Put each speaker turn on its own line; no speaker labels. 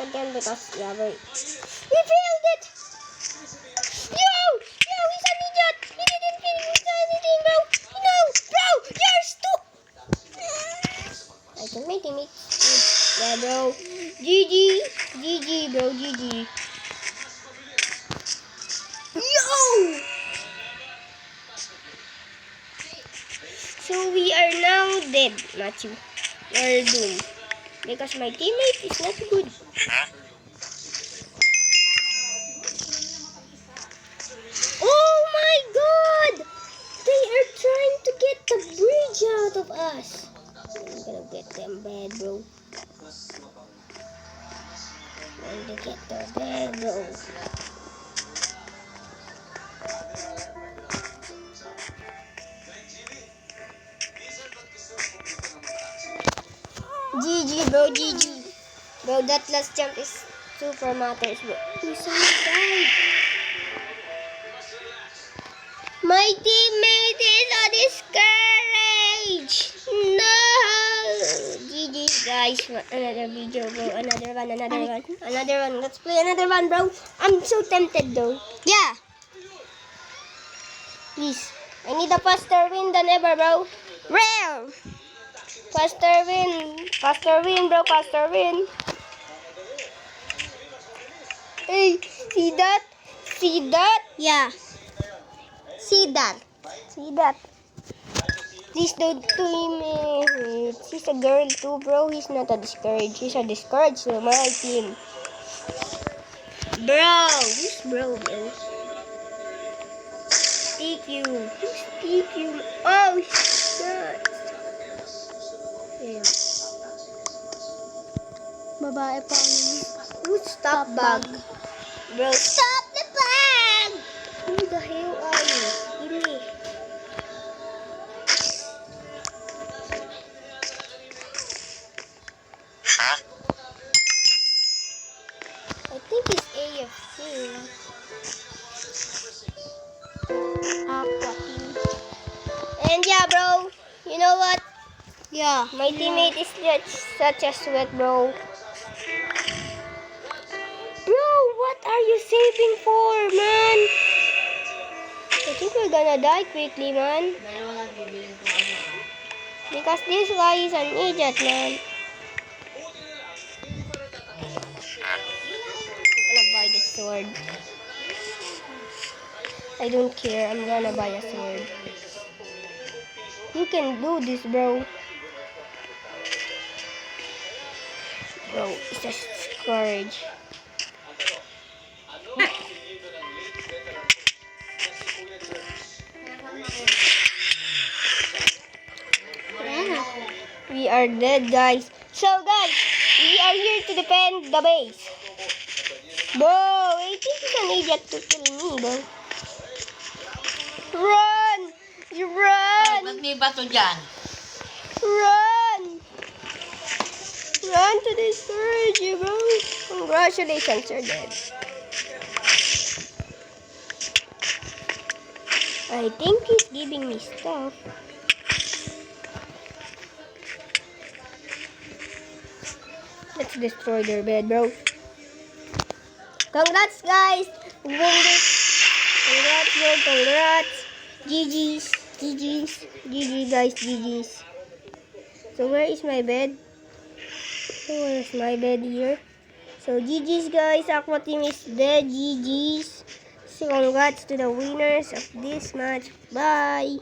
again because yeah, but he failed it. Yo, he's an idiot. He didn't finish anything, bro. No, bro, you're stupid. I can make him it. Yeah, bro. GG, bro, GG. Yo. So we are now dead, Matthew. We're doomed. Because my teammate is not good. Oh my god! They are trying to get the bridge out of us. I'm gonna get them bad, bro. I'm gonna get the bad, bro. GG, bro, GG. Bro, that last jump is super matters, bro. We saw died. My teammate is on discouraged. No. GG, guys. Another video, bro. Another one. Let's play another one, bro. I'm so tempted, though.
Yeah.
Please. I need a faster win than ever, bro.
Rare.
Faster win, bro. Faster win. Hey, see that? See that?
Yeah. See that.
See that? This dude team, he's a girl too, bro. He's not a discouraged. He's a discouraged to my team. Bro, who's bro, bro? TQ. Who's TQ? Oh, shit. Yeah.
Babae pa yun.
Who's top bag? Bro, stop the bag! Who the hell are you? Give me. I think it's AFC. And yeah, bro. You know what?
Yeah.
My teammate is such a sweat, bro. Bro, what are you saving for, man? I think we're gonna die quickly, man. Because this guy is an idiot, man. I'm gonna buy the sword. I don't care. I'm gonna buy a sword. You can do this, bro. Bro, it's just courage. We are dead, guys. So, guys, we are here to defend the base. Bro, I think he's an idiot to kill me, bro. Run! You run!
Ba't may bato dyan?
Run! Run to discourage you, bro. Congratulations, you're dead. I think he's giving me stuff. Let's destroy their bed, bro. Congrats, guys! We win this. Congrats, bro. Congrats. GG's. GG, guys. GG's. So, where is my bed? Where's my bed here? So, GG's, guys. Aqua team is dead. GG's. So, congrats to the winners of this match. Bye!